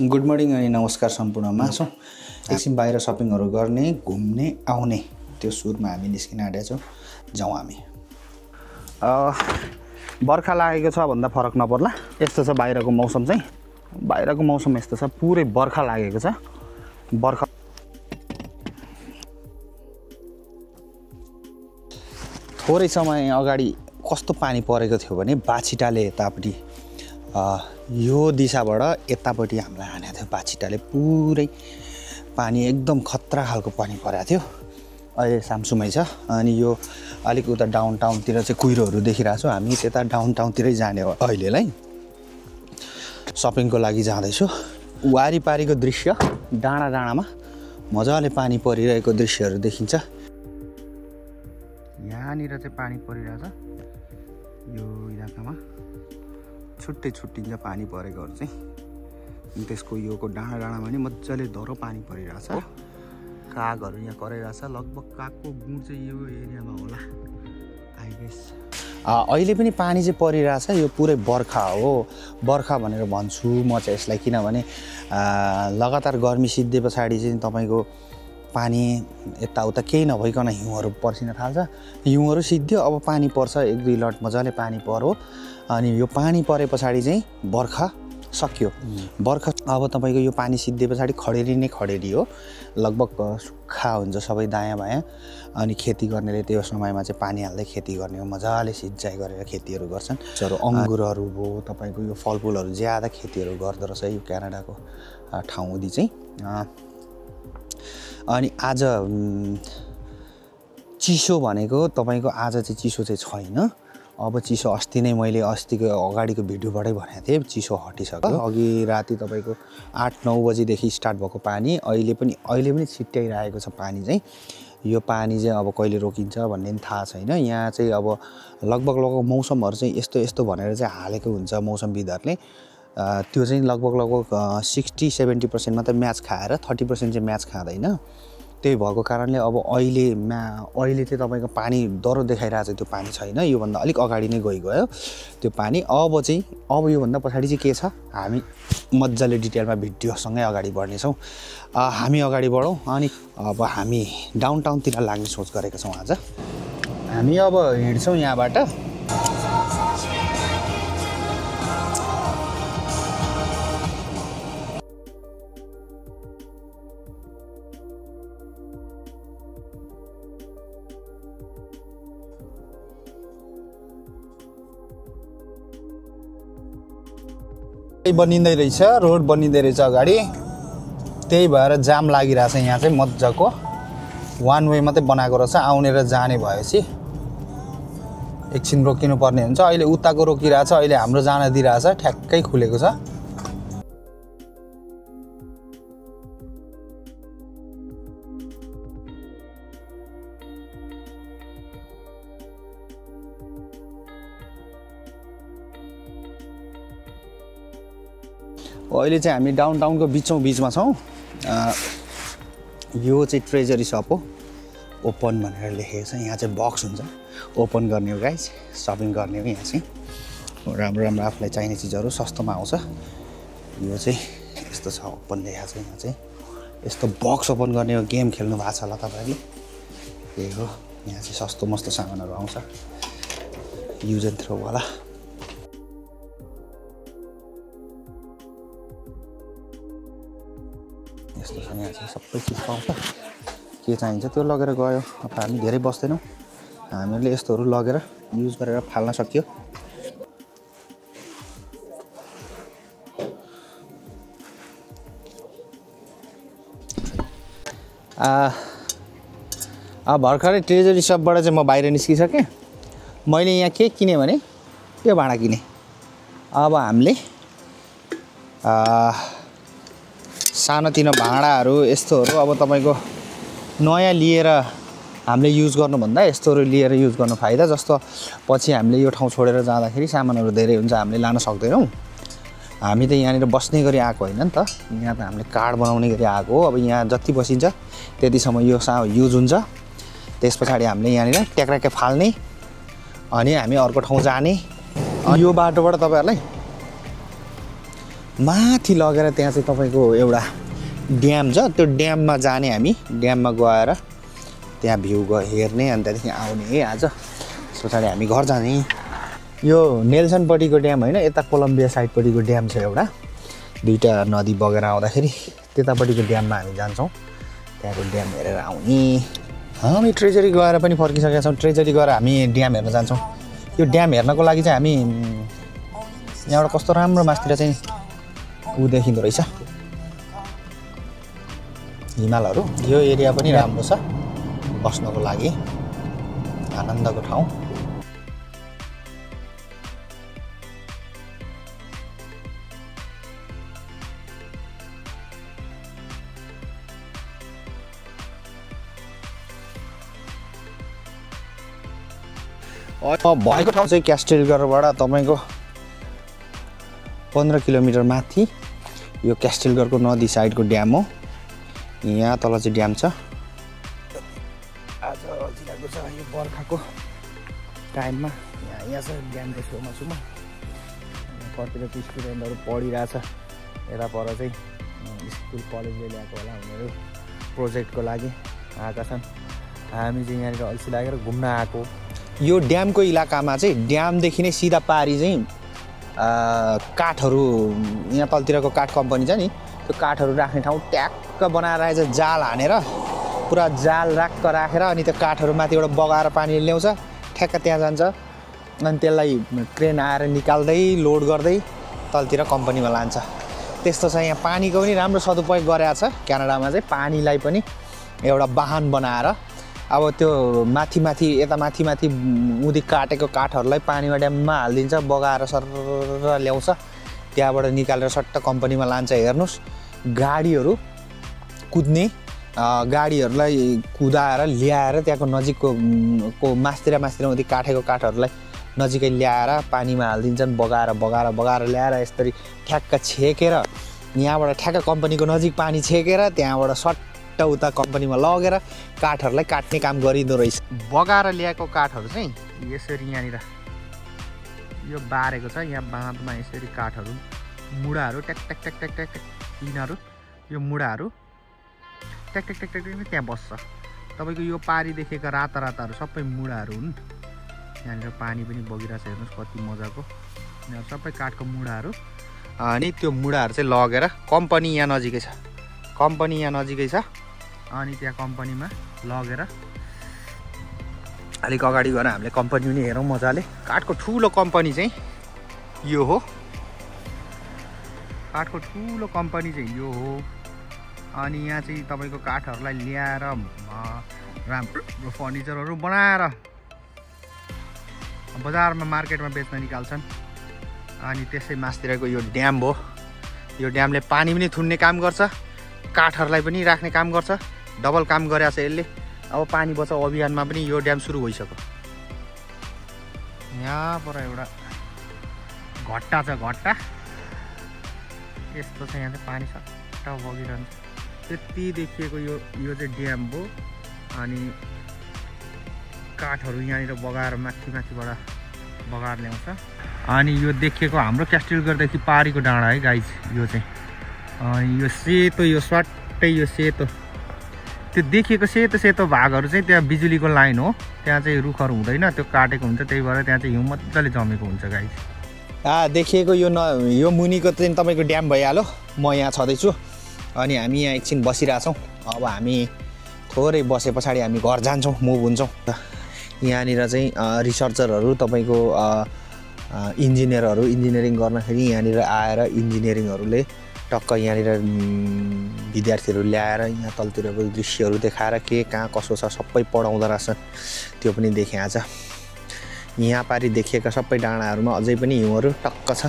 Good morning अनि नमस्कार सम्पूर्णमा छौँ। एकछिन बाहिर सपिङहरू गर्ने घुम्ने आउने त्यो सुरमा हामी निस्किन आँटेका छौँ। जाउँ हामी। बर्खा लागेको छ भन्दा फरक नपर्ला। यस्तो छ बाहिरको मौसम चाहिँ। बाहिरको मौसम यस्तो छ, पुरै बर्खा लागेको छ। बर्खा थोरै समय अगाडि कस्तो पानी परेको थियो भने बाछिटाले यतापट्टि यो दिशाबाट यतापट्टि हामीलाई हानेको थियो। बाछिटाले पुरै पानी एकदम खतरा खालको पानी परेको थियो। अहिले सामसुमै छ। अनि यो अलिक उता डाउन टाउनतिर चाहिँ कुहिरोहरू देखिरहेको छु। हामी त्यता डाउन टाउनतिरै जाने हो अहिलेलाई। सपिङको लागि जाँदैछु। वारिपारिको दृश्य, डाँडा डाँडामा मजाले पानी परिरहेको दृश्यहरू देखिन्छ। यहाँनिर चाहिँ पानी परिरहेछ। यो इलाकामा छुट्टै छुट्टिन्छ पानी परेकोहरू चाहिँ। त्यसको योको डाँडा डाँडामा नि मजाले धरो पानी परिरहेछ। कागहरू यहाँ कराइरहेछ। लगभग कागको गुण चाहिँ यो एरियामा होला आई गेस। अहिले पनि पानी चाहिँ परिरहेछ। यो पुरै बर्खा हो। बर्खा भनेर भन्छु म चाहिँ यसलाई, किनभने लगातार गर्मी सिद्धे पछाडि चाहिँ तपाईँको पानी यताउता केही नभइकन हिउँहरू पर्सिन थाल्छ। हिउँहरू सिद्धियो, अब पानी पर्छ। 1-2 लट मजाले पानी पर्यो। अनि यो पानी परे पछाडि चाहिँ बर्खा सक्यो। बर्खा अब तपाईँको यो पानी सिद्धे पछाडि खडेरी नै खडेरी हो। लगभग सुक्खा हुन्छ सबै दायाँ बायाँ। अनि खेती गर्नेले त्यो समयमा चाहिँ पानी हाल्दै खेती गर्ने हो। मजाले सिँचाइ गरेर खेतीहरू गर्छन्। अङ्गुरहरू भयो, तपाईँको यो फलफुलहरू ज्यादा खेतीहरू गर्दो रहेछ यो क्यानाडाको ठाउँदी चाहिँ। अनि आज चिसो भनेको तपाईँको आज चाहिँ चिसो चाहिँ छैन। अब चिसो अस्ति नै मैले अस्तिको अगाडिको भिडियोबाटै भनेको थिएँ, चिसो हटिसक्यो। अघि राति तपाईँको 8-9 बजीदेखि स्टार्ट भएको पानी अहिले पनि छिट्याइरहेको छ पानी चाहिँ। यो पानी चाहिँ अब कहिले रोकिन्छ भन्ने पनि थाहा छैन। यहाँ चाहिँ अब लगभग मौसमहरू चाहिँ यस्तो भनेर चाहिँ हालेको हुन्छ मौसमविदहरूले। त्यो चाहिँ लगभग 60-70% मात्रै म्याच खाएर 30% चाहिँ म्याच खाँदैन। त्यही भएको कारणले अब अहिले चाहिँ तपाईँको पानी डह्रो देखाइरहेको छ। त्यो पानी छैन, योभन्दा अलिक अगाडि नै गयो त्यो पानी। अब योभन्दा पछाडि चाहिँ के छ, हामी मजाले डिटेलमा भिडियोसँगै अगाडि बढ्नेछौँ। हामी अगाडि बढौँ। अनि अब हामी डाउन टाउनतिर लाग्ने सोच गरेका छौँ। आज हामी अब हिँड्छौँ यहाँबाट। बनिँदै रहेछ, रोड बनिँदै रहेछ अगाडि। त्यही भएर जाम लागिरहेछ। यहाँ चाहिँ मजाको वान वे मात्रै बनाएको रहेछ। आउने र जाने भएपछि एकछिन रोकिनु पर्ने हुन्छ। अहिले उताको रोकिरहेछ, अहिले हाम्रो जान दिइरहेछ। ठ्याक्कै खुलेको छ। अहिले चाहिँ हामी डाउन टाउनको बिचमा छौँ। यो चाहिँ ट्रेजरी सप हो। ओपन भनेर लेखेको छ। यहाँ चाहिँ बक्स हुन्छ, ओपन गर्ने हो गाइज। सपिङ गर्ने हो। यहाँ चाहिँ राम्रो आफूलाई चाहिने चिजहरू सस्तोमा आउँछ। यो चाहिँ यस्तो छ, ओपन लेखेको छ। यहाँ चाहिँ यस्तो बक्स ओपन गर्ने हो। गेम खेल्नु भएको छ होला तपाईँहरूले। त्यही हो। यहाँ चाहिँ सस्तो मस्तो सामानहरू आउँछ। युज एन्ड थ्रो वाला। यस्तो छ। यहाँ चाहिँ सबै चिज पाउँछ। के चाहिन्छ त्यो लगेर गयो। अब हामी धेरै बस्दैनौँ। हामीहरूले यस्तोहरू लगेर युज गरेर फाल्न सक्यो। भर्खरै ट्रेजरी सपबाट चाहिँ म बाहिर निस्किसकेँ। मैले यहाँ के किनेँ भने यो भाँडा किनेँ। अब हामीले सानोतिनो भाँडाहरू यस्तोहरू अब तपाईँको नयाँ लिएर हामीले युज गर्नुभन्दा यस्तोहरू लिएर युज गर्नु फाइदा। जस्तो पछि हामीले यो ठाउँ छोडेर जाँदाखेरि सामानहरू धेरै हुन्छ, हामीले लान सक्दैनौँ। हामी त यहाँनिर बस्ने गरी आएको होइन नि त। यहाँ त हामीले कार्ड बनाउने गरी आएको हो। अब यहाँ जति बसिन्छ त्यतिसम्म यो युज हुन्छ। त्यस पछाडि हामीले यहाँनिर ट्याक्राके फाल्ने अनि हामी अर्को ठाउँ जाने। यो बाटोबाट तपाईँहरूलाई माथि लगेर त्यहाँ चाहिँ तपाईँको एउटा ड्याम छ त्यो ड्याममा जाने हामी ड्याममा गएर त्यहाँ भ्यू हेर्ने अनि त्यहाँदेखि आउने है आज त्यस पछाडि हामी घर जाने यो नेल्सनपट्टिको ड्याम होइन यता कोलम्बिया साइडपट्टिको ड्याम छ एउटा दुईवटा नदी बगेर आउँदाखेरि त्यतापट्टिको ड्याममा हामी जान्छौँ त्यहाँको ड्याम हेरेर आउने हामी ट्रेजरी गएर पनि फर्किसकेका छौँ ट्रेजरी गएर हामी ड्याम हेर्न जान्छौँ यो ड्याम हेर्नको लागि चाहिँ हामी यहाँबाट कस्तो राम्रो मास्तिर चाहिँ ऊ देखिँदो रहेछ हिमालहरू यो एरिया पनि राम्रो छ बस्नको लागि आनन्दको ठाउँ भएको ठाउँ चाहिँ क्यास्टेलगढबाट तपाईँको 15 किलोमिटर माथि यो क्यास्टेलगढको नदी साइडको ड्याम हो यहाँ तल चाहिँ ड्याम छ आज जिल्लाको छ यो बर्खाको टाइममा यहाँ छ ड्यामको छेउमा छु म कतिवटा चाहिँ स्टुडेन्टहरू पढिरहेछ यता पर चाहिँ स्कुल कलेजले ल्याएको होला उनीहरू प्रोजेक्टको लागि आएका छन् हामी चाहिँ यहाँनिर अल्छी लागेर घुम्न आएको यो ड्यामको इलाकामा चाहिँ ड्यामदेखि नै सिधा पारी चाहिँ काठहरू यहाँ तलतिरको काठ कम्पनी छ नि त्यो काठहरू राख्ने ठाउँ ट्याक्क बनाएर आएछ जाल हानेर पुरा जाल राख्क राखेर अनि त्यो काठहरू माथिबाट बगाएर पानी ल्याउँछ ठ्याक्क त्यहाँ जान्छ अनि त्यसलाई क्रेन आएर निकाल्दै लोड गर्दै तलतिर कम्पनीमा लान्छ त्यस्तो छ यहाँ पानीको पनि राम्रो सदुपयोग गरेको छ क्यानाडामा चाहिँ पानीलाई पनि एउटा वाहन बनाएर अब त्यो माथि यता माथि उदी काटेको काठहरूलाई पानीमा ड्याममा हालिदिन्छ बगाएर सर ल्याउँछ त्यहाँबाट निकालेर सट्ट कम्पनीमा लान्छ हेर्नुहोस् गाडीहरू कुद्ने गाडीहरूलाई कुदाएर ल्याएर त्यहाँको नजिकको मास्तिर उदी काटेको काठहरूलाई नजिकै ल्याएर पानीमा हालिदिन्छन् बगाएर ल्याएर यसरी ठ्याक्क छेकेर यहाँबाट ठ्याक्क कम्पनीको नजिक पानी छेकेर त्यहाँबाट सट्ट उता कम्पनीमा लगेर काठहरूलाई काट्ने काम गरिँदो रहेछ बगाएर ल्याएको काठहरू चाहिँ यसरी यहाँनिर यो बारेको छ यहाँ बाँधमा यसरी काठहरू मुढाहरू ट्याक यिनीहरू यो मुढाहरू ट्याक त्यहाँ बस्छ तपाईँको यो पारी देखेका राताहरू सबै मुढाहरू हुन् यहाँनिर पानी पनि बगिरहेछ हेर्नुहोस् कति मजाको यिनीहरू सबै काठको मुढाहरू अनि त्यो मुढाहरू चाहिँ लगेर कम्पनी यहाँ नजिकै छ अनि त्यहाँ कम्पनीमा लगेर अलिक अगाडि गएर हामीले कम्पनी पनि हेरौँ मजाले काठको ठुलो कम्पनी चाहिँ यो हो अनि यहाँ चाहिँ तपाईँको काठहरूलाई ल्याएर राम्रो फर्निचरहरू बनाएर बजारमा मार्केटमा बेच्न निकाल्छन् अनि त्यसै मास्तिरको यो ड्याम हो यो ड्यामले पानी पनि थुन्ने काम गर्छ काठहरूलाई पनि राख्ने काम गर्छ डबल काम गरेछ यसले अब पानी बचाउ अभियानमा पनि यो ड्याम सुरु भइसक्यो यहाँ पर एउटा घट्टा छ घट्टा यस्तो छ यहाँ चाहिँ पानी सट्ट बगिरहन्छ त्यति देखिएको यो चाहिँ ड्याम हो अनि काठहरू यहाँनिर बगाएर माथिबाट बगाएर ल्याउँछ अनि यो देखिएको हाम्रो क्यास्टेलगढदेखि पारीको डाँडा है गाइज यो चाहिँ यो सेतो यो स्वाट्टै यो सेतो त्यो देखिएको सेतो भागहरू चाहिँ त्यहाँ बिजुलीको लाइन हो त्यहाँ चाहिँ रुखहरू हुँदैन त्यो काटेको हुन्छ त्यही भएर त्यहाँ चाहिँ हिउँ मजाले जमेको हुन्छ गाइज देखिएको यो मुनिको चाहिँ तपाईँको ड्याम भइहाल्यो म यहाँ छँदैछु अनि हामी यहाँ एकछिन बसिरहेछौँ अब हामी थोरै बसे पछाडि हामी घर जान्छौँ मुभ हुन्छौँ यहाँनिर चाहिँ रिसर्चरहरू तपाईँको इन्जिनियरिङ गर्दाखेरि यहाँनिर आएर इन्जिनियरिङहरूले टक्क यहाँनिर विद्यार्थीहरू ल्याएर यहाँ तलतिरको दृश्यहरू देखाएर के कहाँ कसो छ सबै पढाउँदो रहेछ त्यो पनि देखेको छ यहाँ पारी देखिएका सबै डाँडाहरूमा अझै पनि हिउँहरू टक्क छ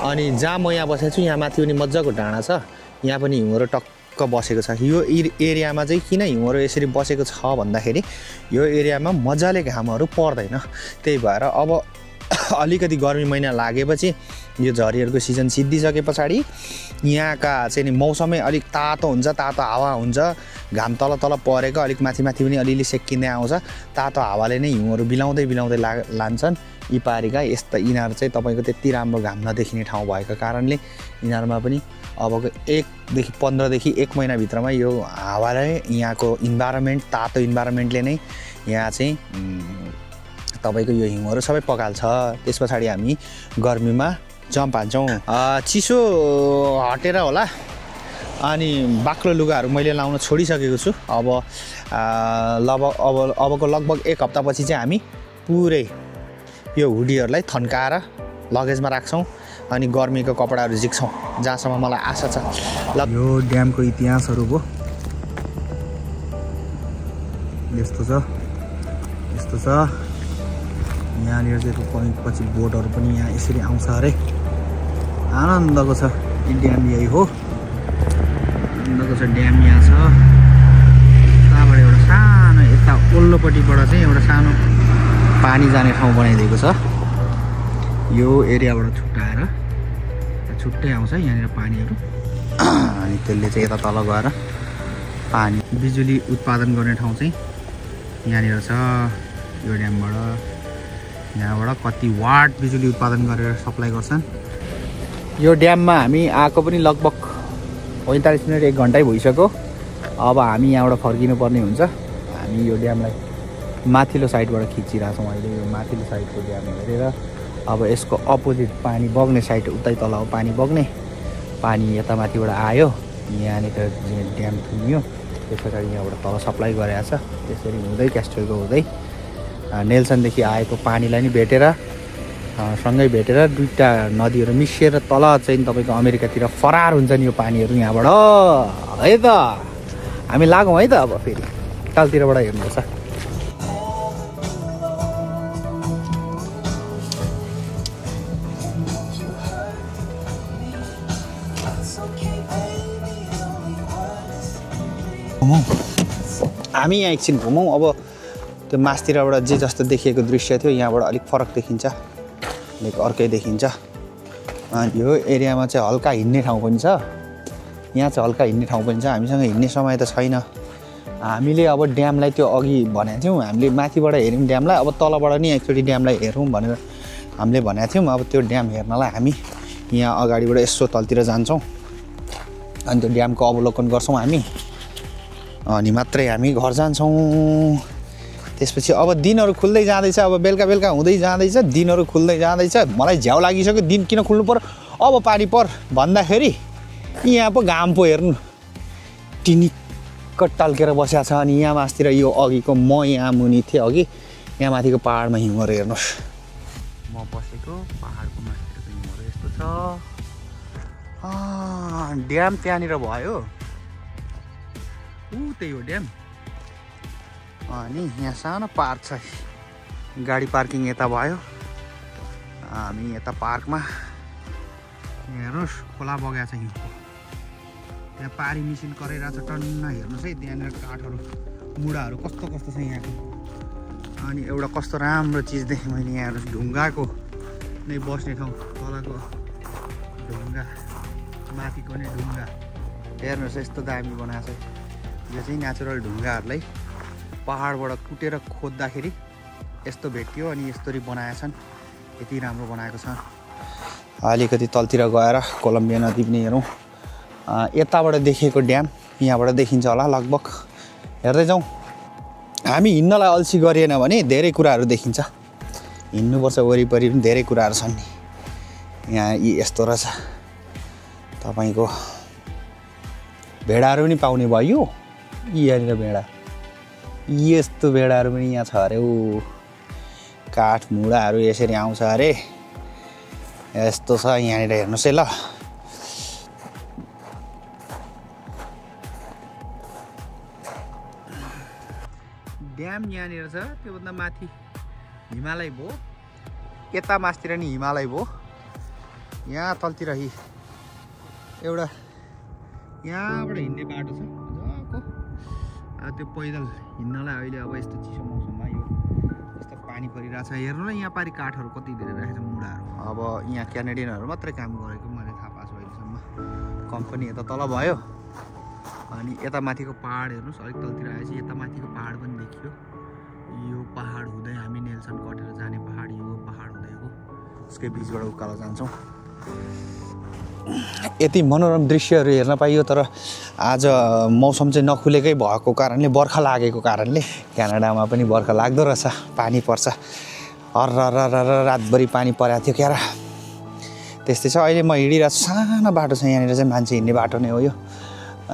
अनि जहाँ म यहाँ बसेको छु यहाँ माथि पनि मजाको डाँडा छ यहाँ पनि हिउँहरू टक्क बसेको छ यो एरियामा चाहिँ किन हिउँहरू यसरी बसेको छ भन्दाखेरि यो एरियामा मजाले घामहरू पर्दैन त्यही भएर अब अलिकति गर्मी महिना लागेपछि यो झरीहरूको सिजन सिद्धिसके पछाडि यहाँका चाहिँ नि मौसमै अलिक तातो हुन्छ तातो हावा हुन्छ घाम तल परेको अलिक माथि पनि अलिअलि सेकिँदै आउँछ तातो हावाले नै हिउँहरू बिलाउँदै लान्छन् यी पारिका यस्ता यिनीहरू चाहिँ तपाईँको त्यति राम्रो घाम नदेखिने ठाउँ भएको कारणले यिनीहरूमा पनि अबको 1 देखि 15 देखि 1 महिनाभित्रमा यो हावाले यहाँको इन्भाइरोमेन्ट तातो इन्भाइरोमेन्टले नै यहाँ चाहिँ तपाईँको यो हिउँहरू सबै पकाल्छ। त्यस पछाडि हामी गर्मीमा जम्प हान्छौँ। चिसो हटेर होला अनि बाक्लो लुगाहरू मैले लाउन छोडिसकेको छु। अबको लगभग 1 हप्तापछि चाहिँ हामी पुरै यो हुडीहरूलाई थन्काएर लगेजमा राख्छौँ अनि गर्मीको कपडाहरू झिक्छौँ जहाँसम्म मलाई आशा छ। ल यो ड्यामको इतिहासहरू भयो यस्तो छ यहाँनिर चाहिँ पोइन्टपछि बोटहरू पनि यहाँ यसरी आउँछ अरे। आनन्दको छ यो ड्याम यही हो। आनन्दको छ ड्याम यहाँ छ। यताबाट एउटा सानो यता ओल्लोपट्टिबाट चाहिँ एउटा सानो पानी जाने ठाउँ बनाइदिएको छ। यो एरियाबाट छुट्टै आउँछ यहाँनिर पानीहरू अनि त्यसले चाहिँ यता तल गएर पानी बिजुली उत्पादन गर्ने ठाउँ चाहिँ यहाँनिर छ। यो ड्यामबाट यहाँबाट कति वाट बिजुली उत्पादन गरेर सप्लाई गर्छन्। यो ड्याममा हामी आएको पनि लगभग 45 मिनट 1 घन्टै भइसक्यो। अब हामी यहाँबाट फर्किनु पर्ने हुन्छ। हामी यो ड्यामलाई माथिल्लो साइडबाट खिचिरहेछौँ अहिले। यो माथिल्लो साइडको ड्याम हेरेर अब यसको अपोजिट पानी बग्ने साइड उतै तल पानी बग्ने पानी यता माथिबाट आयो यहाँनिर ड्याम थुनियो। त्यस पछाडि यहाँबाट तल सप्लाई गरेको छ। त्यसरी हुँदै क्यास्ट्रेलको हुँदै नेल्सनदेखि आएको पानीलाई नि भेटेर सँगै भेटेर दुईवटा नदीहरू मिसिएर तल चाहिँ तपाईँको अमेरिकातिर फरार हुन्छ नि यो पानीहरू यहाँबाट है त। हामी लागौँ है त। अब फेरि कालतिरबाट हेर्नुपर्छ। हामी यहाँ एकछिन घुमौँ। अब त्यो मासतिरबाट जे जस्तो देखिएको दृश्य थियो यहाँबाट अलिक फरक देखिन्छ, अलिक अर्कै देखिन्छ। अनि यो एरियामा चाहिँ हल्का हिँड्ने ठाउँ पनि छ। यहाँ चाहिँ हल्का हिँड्ने ठाउँ पनि छ। हामीसँग हिँड्ने समय त छैन। हामीले अब ड्यामलाई त्यो अघि भनेको थियौँ हामीले माथिबाट हेऱ्यौँ ड्यामलाई। अब तलबाट नि एकचोटि ड्यामलाई हेरौँ भनेर हामीले भनेको थियौँ। अब त्यो ड्याम हेर्नलाई हामी यहाँ अगाडिबाट यसो तलतिर जान्छौँ अनि त्यो ड्यामको अवलोकन गर्छौँ हामी अनि मात्रै हामी घर जान्छौँ। त्यसपछि अब दिनहरू खुल्दै जाँदैछ। अब बेलुका बेलुका हुँदै जाँदैछ, दिनहरू खुल्दै जाँदैछ। मलाई झ्याउ लागिसक्यो दिन किन खुल्नु पर्यो अब पानी पर भन्दाखेरि यहाँ पो घाम पो हेर्नु टिनिक्क टल्केर बसेको छ। अनि यहाँ मासतिर यो अघिको म यहाँ मुनि थिएँ अघि यहाँ माथिको पाहाडमा हिउँहरू हेर्नुहोस्। म बसेको पाहाडको माथिको हिउँहरू यस्तो छ। ड्याम त्यहाँनिर भयो त्यही हो ड्याम। अनि यहाँ सानो पार्क छ, गाडी पार्किङ यता भयो। हामी यता पार्कमा हेर्नुहोस् खोला बगेको छ हिउँको। त्यहाँ पारी मिसिन कराइरहेको छ टन्न। हेर्नुहोस् है त्यहाँनिर काठहरू मुढाहरू कस्तो कस्तो छ यहाँको। अनि एउटा कस्तो राम्रो चिज देखेँ मैले यहाँ हेर्नुहोस् ढुङ्गाको नै बस्ने ठाउँ। तलको ढुङ्गा माथिको नै ढुङ्गा हेर्नुहोस् यस्तो दामी बनाएको छ। यो चाहिँ नेचुरल ढुङ्गाहरूलाई पहाडबाट कुटेर खोज्दाखेरि यस्तो भेटियो अनि यस्तरी बनाएछन्। यति राम्रो बनाएको छ। अलिकति तलतिर गएर कोलम्बिया नदी पनि हेरौँ। यताबाट देखिएको ड्याम यहाँबाट देखिन्छ होला लगभग। हेर्दै जाउँ। हामी हिँड्नलाई अल्छी गरिएन भने धेरै कुराहरू देखिन्छ। हिँड्नुपर्छ वरिपरि पनि धेरै कुराहरू छन् नि। यहाँ यस्तो रहेछ तपाईँको भेडाहरू पनि पाउने भयो। यहाँनिर भेडा यस्तो भेडाहरू पनि यहाँ छ अरे। काठ मुढाहरू यसरी आउँछ अरे। यस्तो छ यहाँनिर हेर्नुहोस् है ल। ड्याम यहाँनिर छ। त्योभन्दा माथि हिमालय भयो। यता मासतिर नि हिमालय भयो। यहाँ तलतिर एउटा यहाँबाट हिँड्ने बाटो छ मजाको। त्यो पैदल हिँड्नलाई अहिले अब यस्तो चिसो मौसममा यो यस्तो पानी परिरहेछ। हेर्नु न यहाँ पारि काठहरू कति धेरै रहेछ मुढाहरू। अब यहाँ क्यानेडियनहरू मात्रै काम गरेको मैले थाहा पाएको छु अहिलेसम्म। कम्पनी यता तल भयो अनि यता माथिको पहाड हेर्नुहोस्। अलिक तलतिर आएपछि यता माथिको पहाड पनि देखियो। यो पहाड हुँदै हामी नेल्सन कटेर जाने पहाड यो पहाड हुँदै हो यसकै बिचबाट उकालो जान्छौँ। यति मनोरम दृश्यहरू हेर्न पाइयो तर आज मौसम चाहिँ नखुलेकै भएको कारणले बर्खा लागेको कारणले क्यानाडामा पनि बर्खा लाग्दो रहेछ पानी पर्छ हर रातभरि पानी परेको थियो क्यारा त्यस्तै छ। अहिले म हिँडिरहेको छु सानो बाटो छ यहाँनिर चाहिँ मान्छे हिँड्ने बाटो नै हो यो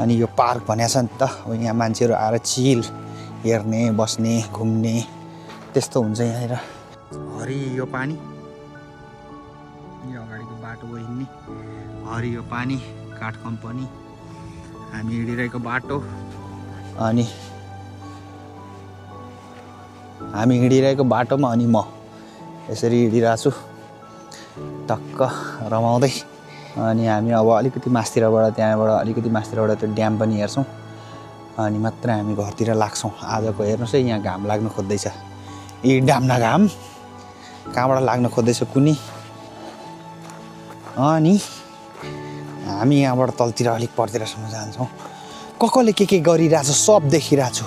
अनि यो पार्क भनेको छ नि त अब यहाँ मान्छेहरू आएर चिल हेर्ने बस्ने घुम्ने त्यस्तो हुन्छ यहाँनिर। हरियो पानी यो अगाडिको बाटो हो हिँड्ने हरियो पानी काठ कम्पनी हामी हिँडिरहेको बाटो अनि हामी हिँडिरहेको बाटोमा अनि म यसरी हिँडिरहेको छु टक्क रमाउँदै अनि हामी अब अलिकति मास्तिरबाट त्यहाँबाट अलिकति मास्तिरबाट त्यो ड्याम पनि हेर्छौँ अनि मात्र हामी घरतिर लाग्छौँ। आजको हेर्नुहोस् है यहाँ घाम लाग्न खोज्दैछ यी डाम्ना घाम कहाँबाट लाग्न खोज्दैछ कुनी अनि हामी यहाँबाट तलतिर अलिक परतिरसम्म जान्छौँ। कसले के गरिरहेछ सब देखिरहेको छु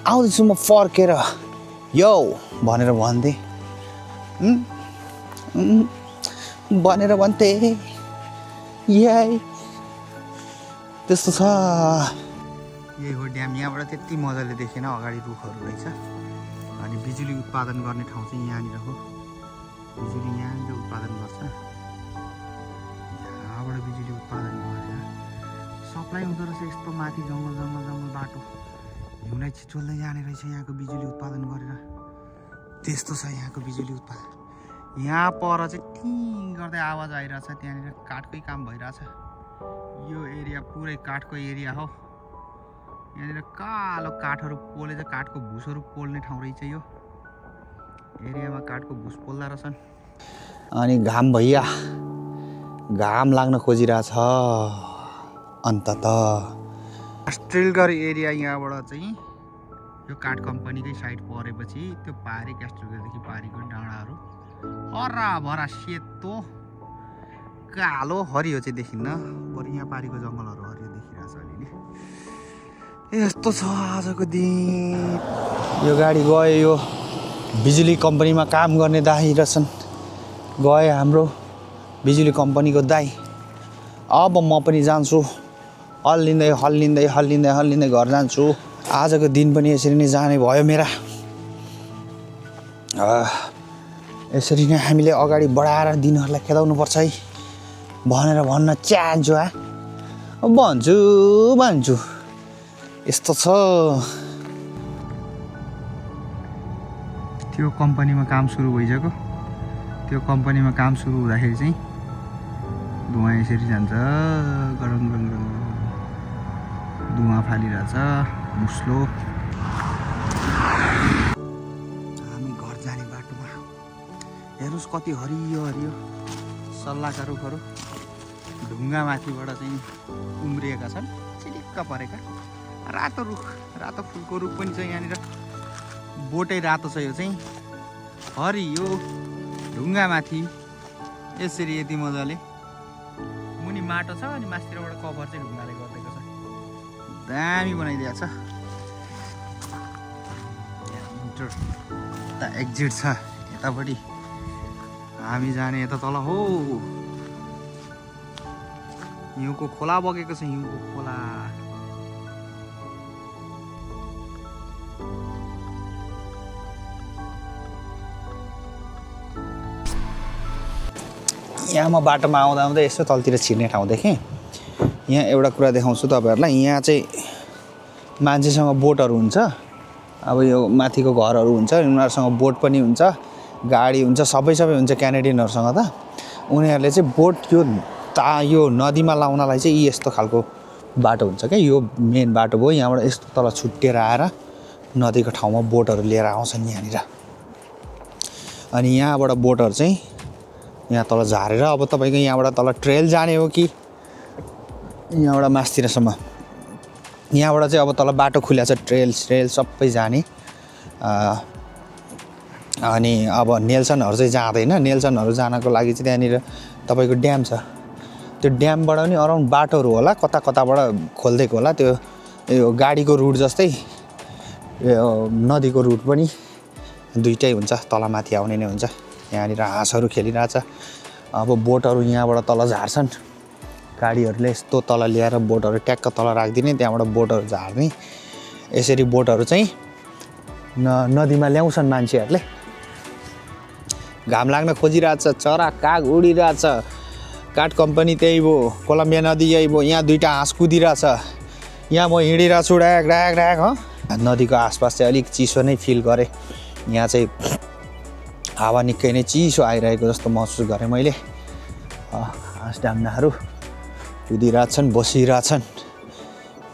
आउँदैछु म फर्केर यो भनेर भन्थे भनेर भन्थे यही त्यस्तो छ। यही हो ड्याम यहाँबाट त्यति मजाले देखेन अगाडि रुखहरू रहेछ अनि बिजुली उत्पादन गर्ने ठाउँ चाहिँ यहाँनिर हो बिजुली यहाँनिर उत्पादन गर्छ यहाँबाट बिजुली उत्पादन गरेर सप्लाई हुँदो रहेछ यस्तो माथि जङ्गल जङ्गल जङ्गल बाटो हिउँलाई छिचोल्दै जाने रहेछ यहाँको बिजुली उत्पादन गरेर त्यस्तो छ यहाँको बिजुली उत्पादन। यहाँ पर चाहिँ टिङ गर्दै आवाज आइरहेछ त्यहाँनिर काठकै काम भइरहेछ यो एरिया पुरै काठको एरिया हो यहाँनिर कालो काठहरू पोले चाहिँ काठको भुसहरू पोल्ने ठाउँ रहेछ यो एरियामा काठको भुस पोल्दा रहेछन्। अनि घाम भैया घाम लाग्न खोजिरहेछ अन्ततः अस्ट्रेलगर एरिया यहाँबाट चाहिँ यो काठ कम्पनीकै साइड परेपछि त्यो पारी क्यास्ट्रोगरदेखि पारीको डाँडाहरू हराभरा सेतो कालो हरियो चाहिँ देखिन्न बरु यहाँ पारीको जङ्गलहरू हरियो देखिरहेछ अलिअलि यस्तो छ आजको दिन। यो गाडी गयो यो बिजुली कम्पनीमा काम गर्ने दाइ रहेछन् गए हाम्रो बिजुली कम्पनीको दाइ अब म पनि जान्छु हल्लिँदै हल्लिँदै हल्लिँदै हल्लिँदै घर जान्छु। आजको दिन पनि यसरी नै जाने भयो मेरा यसरी नै हामीले अगाडि बढाएर दिनहरूलाई खेदाउनुपर्छ है भनेर भन्न चाहन्छु भन्छु यस्तो छ। त्यो कम्पनीमा काम सुरु भइसक्यो त्यो कम्पनीमा काम सुरु हुँदाखेरि चाहिँ धुवा यसरी जान्छ गरम गरम धुवा फालिरहेछ मुस्लो। हामी घर जाने बाटोमा हेर्नुहोस् कति हरियो हरियो सल्लाहका रुखहरू ढुङ्गा माथिबाट चाहिँ उम्रिएका छन् चिलिक्क परेका रातो रुख रातो फुलको रुख पनि छ यहाँनिर बोटै रातो छ यो चाहिँ हरियो ढुङ्गा माथि यसरी यति मजाले मुनि माटो छ अनि मास्तिरबाट कभर चाहिँ ढुङ्गाले गरिदिएको छ दामी बनाइदिएको छ। यता एक्जिट छ यतापट्टि हामी जाने यता तल हो हिउँको खोला बगेको छ हिउँको खोला यहाँ म बाटोमा आउँदा आउँदै यसो तलतिर छिर्ने ठाउँ देखेँ। यहाँ एउटा कुरा देखाउँछु तपाईँहरूलाई यहाँ चाहिँ मान्छेसँग बोटहरू हुन्छ अब यो माथिको घरहरू हुन्छ उनीहरूसँग बोट पनि हुन्छ गाडी हुन्छ सबै हुन्छ क्यानेडियनहरूसँग त उनीहरूले चाहिँ बोट यो नदीमा लाउनलाई चाहिँ यस्तो खालको बाटो हुन्छ क्या यो मेन बाटो भयो यहाँबाट यस्तो तल छुट्टिएर आएर नदीको ठाउँमा बोटहरू लिएर आउँछन् यहाँनिर अनि यहाँबाट बोटहरू चाहिँ यहाँ तल झारेर अब तपाईँको यहाँबाट तल ट्रेल जाने हो कि यहाँबाट मास्तिरसम्म यहाँबाट चाहिँ अब तल बाटो खुल्या छ ट्रेल सबै जाने अनि अब नेल्सनहरू चाहिँ जाँदैन नेल्सनहरू जानको लागि चाहिँ त्यहाँनिर तपाईँको ड्याम छ त्यो ड्यामबाट पनि अराउन्ड बाटोहरू होला कता कताबाट खोलिदिएको होला त्यो यो गाडीको रुट जस्तै यो नदीको रुट पनि दुईटै हुन्छ, तलमाथि आउने नै हुन्छ। यहाँनिर हाँसहरू खेलिरहेछ। अब बोटहरू यहाँबाट तल झार्छन्, गाडीहरूले यस्तो तल ल्याएर बोटहरू ट्याक्क तल राखिदिने, त्यहाँबाट बोटहरू झार्ने। यसरी बोटहरू चाहिँ नदीमा ल्याउँछन् मान्छेहरूले। घाम लाग्न खोजिरहेछ, चरा काग उडिरहेछ, काठ कम्पनी त्यही भयो, कोलम्बिया नदी यही भयो। यहाँ दुईवटा हाँस कुदिरहेछ, यहाँ म हिँडिरहेको छु ड्याक ड्याक ड्याक। नदीको आसपास चाहिँ अलिक चिसो नै फिल गरेँ। यहाँ चाहिँ हावा निकै नै चिसो आइरहेको जस्तो महसुस गरेँ मैले। हाँस डाम्नाहरू कुदिरहेछन्, बसिरहेछन्।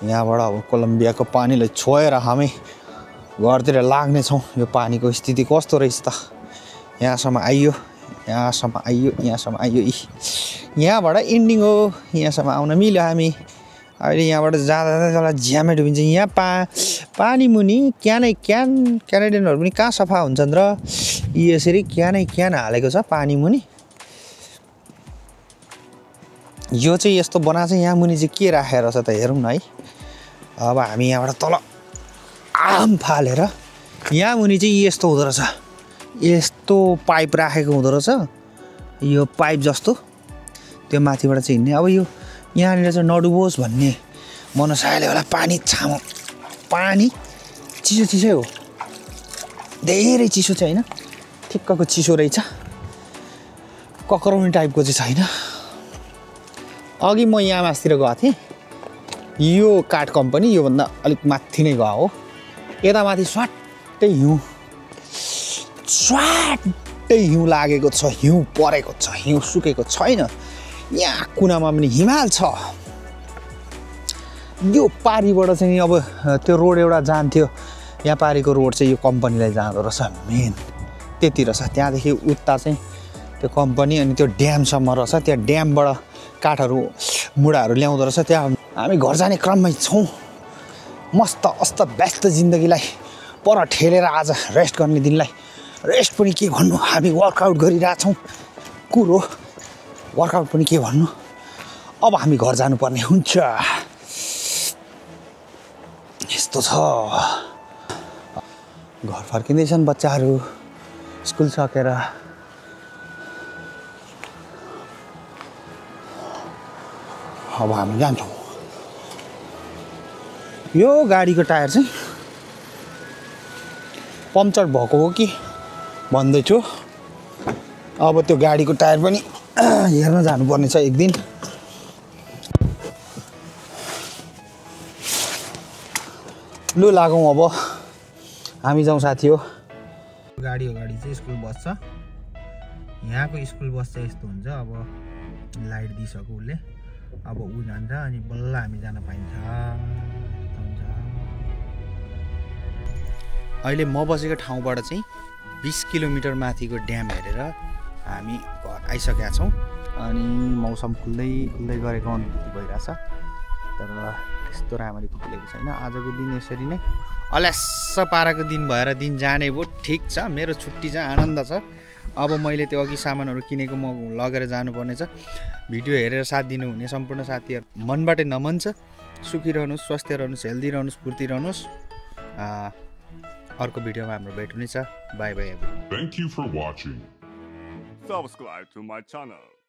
यहाँबाट अब कोलम्बियाको पानीलाई छोएर हामी घरतिर लाग्नेछौँ। यो पानीको स्थिति कस्तो रहेछ त। यहाँसम्म आइयो, यहाँसम्म आइयो, यहाँसम्म आइयो। यहाँबाट इन्डिङ हो, यहाँसम्म आउन मिल्यो हामी। अहिले यहाँबाट जाँदा जाँदा ज्यामै डुबिन्छ। यहाँ पानी मुनि क्यानै क्यान, क्यानाडियनहरू पनि कहाँ सफा हुन्छन् र। यसरी क्यानै क्यान हालेको छ पानी मुनि। यो चाहिँ यस्तो बना चाहिँ यहाँ मुनि चाहिँ के राखेर छ त हेरौँ न है। अब हामी यहाँबाट तल आम फालेर यहाँ मुनि चाहिँ यस्तो हुँदो रहेछ, यस्तो पाइप राखेको हुँदो रहेछ, यो पाइप जस्तो। त्यो माथिबाट चाहिँ हिँड्ने। अब यो यहाँनिर चाहिँ नडुबोस् भन्ने मनसायले होला। पानी छामो, पानी चिसो चिसै हो, धेरै चिसो चाहिँ होइन, ठिक्कको चिसो रहेछ, कक्राउने टाइपको चाहिँ छैन। अघि म यहाँ मासतिर गएको थिएँ, यो काठ कम्पनी योभन्दा अलिक माथि नै गएको हो। यता माथि स्वाट्टै हिउँ लागेको छ, हिउँ परेको छ, हिउँ सुकेको छैन। यहाँ कुनामा पनि हिमाल छ। यो पारिबाट चाहिँ अब त्यो रोड एउटा जान्थ्यो, यहाँ पारिको रोड चाहिँ यो कम्पनीलाई जाँदो रहेछ मेन, त्यति रहेछ। त्यहाँदेखि उता चाहिँ त्यो कम्पनी, अनि त्यो ड्यामसम्म रहेछ। त्यहाँ ड्यामबाट काठहरू मुढाहरू ल्याउँदो रहेछ। त्यहाँ हामी घर जाने क्रममै छौँ। मस्त अस्त व्यस्त जिन्दगीलाई पर ठेलेर आज रेस्ट गर्ने दिनलाई रेस्ट पनि के भन्नु, हामी वर्कआउट गरिरहेछौँ। कुरो वर्कआउट पनि के भन्नु। अब हामी घर जानुपर्ने हुन्छ। यस्तो छ। घर फर्किँदैछन् बच्चाहरू स्कुल सकेर। अब हामी जान्छौँ। यो गाडीको टायर चाहिँ पम्चर भएको हो कि भन्दैछु। अब त्यो गाडीको टायर पनि हेर्न जानुपर्ने छ एक दिन। लु लागौँ अब, हामी जाउँ साथी हो। गाडी अगाडि चाहिँ स्कुल बस छ। यहाँको स्कुल बस चाहिँ यस्तो हुन्छ, अब लाइट दिइसक्यो उसले, अब ऊ जान्छ अनि बल्ल हामी जान पाइन्छ। अहिले म बसेको ठाउँबाट चाहिँ 20 किलोमिटर माथिको ड्याम हेरेर हामी घर आइसकेका छौँ। अनि मौसम खुल्दै खुल्दै गरेको अनुभूति भइरहेछ, तर त्यस्तो राम्ररी खुलेको छैन। आजको दिन यसरी नै अल्यास्स पाराको दिन भएर दिन जाने भयो। ठिक छ, मेरो छुट्टी छ, आनन्द छ। अब मैले त्यो अघि सामानहरू किनेको म लगेर जानुपर्ने छ। भिडियो हेरेर साथ दिनुहुने सम्पूर्ण साथीहरू मनबाटै नमन छ। सुखी रहनुहोस्, स्वस्थ रहनुहोस्, हेल्दी रहनुहोस्, फुर्ती रहनुहोस्। अर्को भिडियोमा हाम्रो भेट हुनेछ। By by everyone. Thank you for watching. Subscribe to my channel.